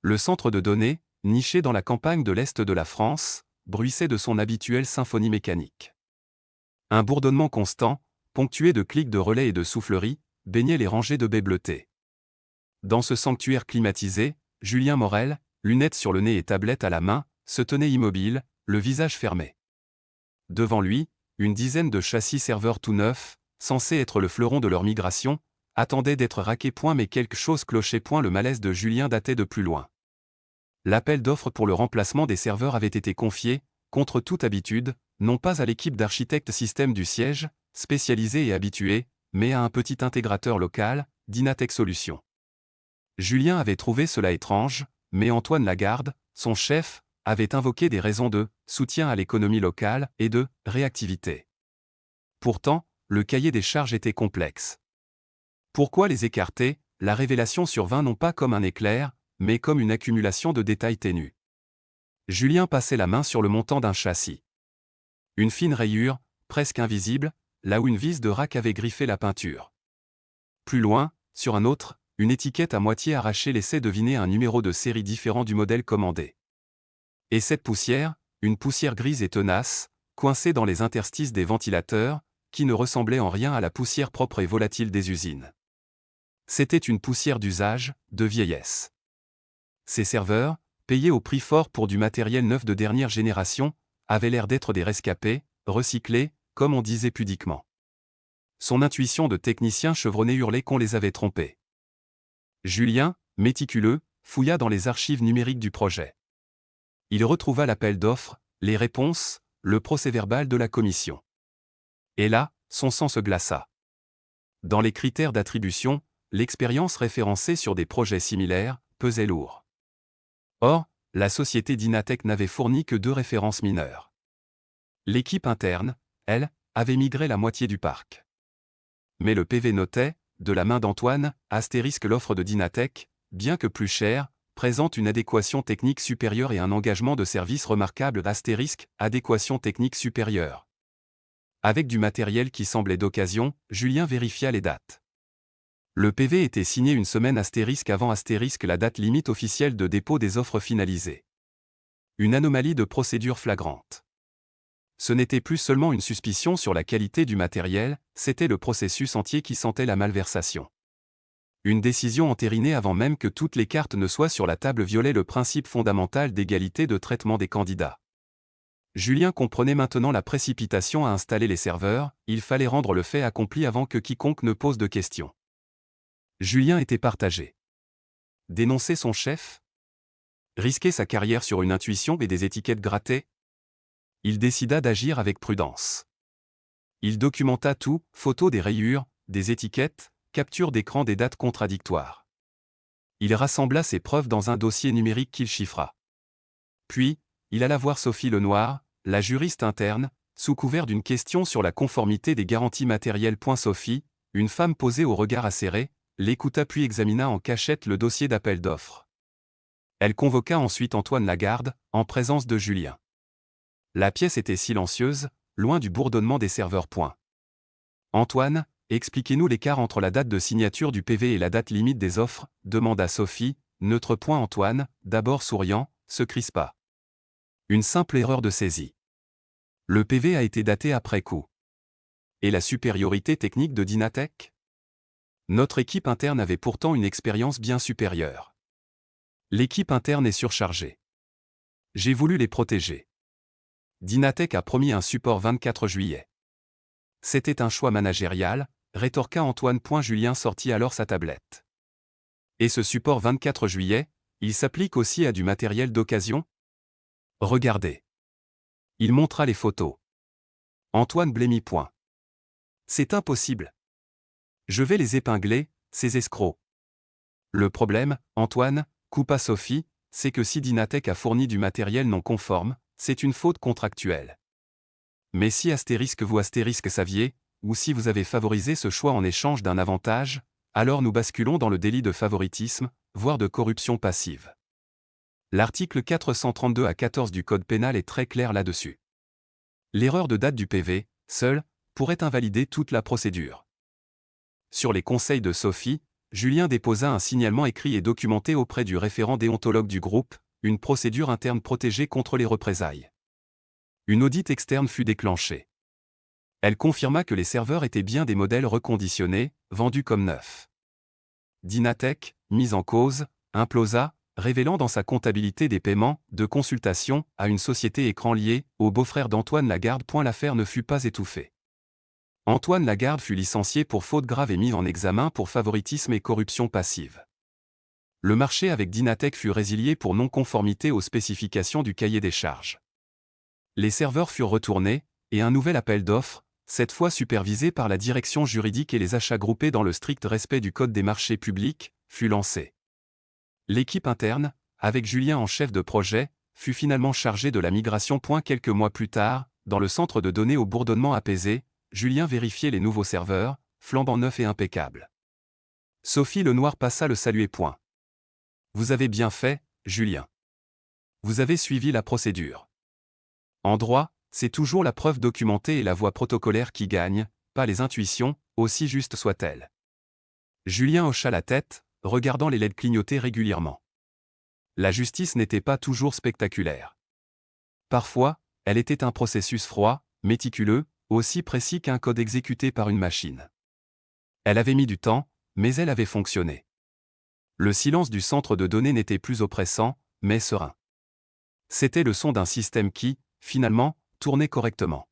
Le centre de données, niché dans la campagne de l'Est de la France, bruissait de son habituelle symphonie mécanique. Un bourdonnement constant, ponctué de clics de relais et de souffleries, baignait les rangées de baies bleutées. Dans ce sanctuaire climatisé, Julien Morel, lunettes sur le nez et tablette à la main, se tenait immobile, le visage fermé. Devant lui, une dizaine de châssis serveurs tout neufs, censés être le fleuron de leur migration, attendaient d'être raqués point, mais quelque chose clochait point. Le malaise de Julien datait de plus loin. L'appel d'offres pour le remplacement des serveurs avait été confié, contre toute habitude, non pas à l'équipe d'architectes système du siège, spécialisée et habituée, mais à un petit intégrateur local, Dynatec Solutions. Julien avait trouvé cela étrange, mais Antoine Lagarde, son chef, avait invoqué des raisons de soutien à l'économie locale et de réactivité. Pourtant, le cahier des charges était complexe. Pourquoi les écarter? La révélation survint non pas comme un éclair, mais comme une accumulation de détails ténus. Julien passait la main sur le montant d'un châssis. Une fine rayure, presque invisible, là où une vis de rack avait griffé la peinture. Plus loin, sur un autre, une étiquette à moitié arrachée laissait deviner un numéro de série différent du modèle commandé. Et cette poussière, une poussière grise et tenace, coincée dans les interstices des ventilateurs, qui ne ressemblait en rien à la poussière propre et volatile des usines. C'était une poussière d'usage, de vieillesse. Ces serveurs, payés au prix fort pour du matériel neuf de dernière génération, avaient l'air d'être des rescapés, recyclés, comme on disait pudiquement. Son intuition de technicien chevronné hurlait qu'on les avait trompés. Julien, méticuleux, fouilla dans les archives numériques du projet. Il retrouva l'appel d'offres, les réponses, le procès-verbal de la commission. Et là, son sang se glaça. Dans les critères d'attribution, l'expérience référencée sur des projets similaires pesait lourd. Or, la société Dynatec n'avait fourni que 2 références mineures. L'équipe interne, elle, avait migré la moitié du parc. Mais le PV notait, de la main d'Antoine, astérisque l'offre de Dynatec, bien que plus chère, présente une adéquation technique supérieure et un engagement de service remarquable astérisque, adéquation technique supérieure. Avec du matériel qui semblait d'occasion, Julien vérifia les dates. Le PV était signé une semaine astérisque avant astérisque la date limite officielle de dépôt des offres finalisées. Une anomalie de procédure flagrante. Ce n'était plus seulement une suspicion sur la qualité du matériel, c'était le processus entier qui sentait la malversation. Une décision entérinée avant même que toutes les cartes ne soient sur la table violait le principe fondamental d'égalité de traitement des candidats. Julien comprenait maintenant la précipitation à installer les serveurs, il fallait rendre le fait accompli avant que quiconque ne pose de questions. Julien était partagé. Dénoncer son chef? Risquer sa carrière sur une intuition et des étiquettes grattées? Il décida d'agir avec prudence. Il documenta tout, photos des rayures, des étiquettes, capture d'écran des dates contradictoires. Il rassembla ses preuves dans un dossier numérique qu'il chiffra. Puis, il alla voir Sophie Lenoir, la juriste interne, sous couvert d'une question sur la conformité des garanties matérielles. Sophie, une femme posée au regard acéré, l'écouta puis examina en cachette le dossier d'appel d'offres. Elle convoqua ensuite Antoine Lagarde, en présence de Julien. La pièce était silencieuse, loin du bourdonnement des serveurs. Antoine, expliquez-nous l'écart entre la date de signature du PV et la date limite des offres, demanda Sophie, neutre. Antoine, d'abord souriant, se crispa. Une simple erreur de saisie. Le PV a été daté après coup. Et la supériorité technique de Dynatec? Notre équipe interne avait pourtant une expérience bien supérieure. L'équipe interne est surchargée. J'ai voulu les protéger. Dynatec a promis un support 24 juillet. C'était un choix managérial, rétorqua Antoine. Julien sortit alors sa tablette. Et ce support 24 juillet, il s'applique aussi à du matériel d'occasion? Regardez. Il montra les photos. Antoine blêmit. C'est impossible. Je vais les épingler, ces escrocs. Le problème, Antoine, coupa Sophie, c'est que si Dynatec a fourni du matériel non conforme, c'est une faute contractuelle. Mais si vous saviez, ou si vous avez favorisé ce choix en échange d'un avantage, alors nous basculons dans le délit de favoritisme, voire de corruption passive. L'article 432 à 14 du Code pénal est très clair là-dessus. L'erreur de date du PV, seule, pourrait invalider toute la procédure. Sur les conseils de Sophie, Julien déposa un signalement écrit et documenté auprès du référent déontologue du groupe, une procédure interne protégée contre les représailles. Une audit externe fut déclenchée. Elle confirma que les serveurs étaient bien des modèles reconditionnés, vendus comme neufs. Dynatech, mise en cause, implosa, révélant dans sa comptabilité des paiements, de consultation, à une société écran liée, au beau-frère d'Antoine Lagarde. L'affaire ne fut pas étouffée. Antoine Lagarde fut licencié pour faute grave et mis en examen pour favoritisme et corruption passive. Le marché avec Dynatech fut résilié pour non-conformité aux spécifications du cahier des charges. Les serveurs furent retournés, et un nouvel appel d'offres, cette fois supervisé par la direction juridique et les achats groupés dans le strict respect du Code des marchés publics, fut lancé. L'équipe interne, avec Julien en chef de projet, fut finalement chargée de la migration. Quelques mois plus tard, dans le centre de données au bourdonnement apaisé, Julien vérifiait les nouveaux serveurs, flambant neufs et impeccables. Sophie Lenoir passa le saluer. Vous avez bien fait, Julien. Vous avez suivi la procédure. En droit, c'est toujours la preuve documentée et la voie protocolaire qui gagne, pas les intuitions, aussi justes soient-elles. Julien hocha la tête, regardant les LED clignoter régulièrement. La justice n'était pas toujours spectaculaire. Parfois, elle était un processus froid, méticuleux, aussi précis qu'un code exécuté par une machine. Elle avait mis du temps, mais elle avait fonctionné. Le silence du centre de données n'était plus oppressant, mais serein. C'était le son d'un système qui, finalement, tournait correctement.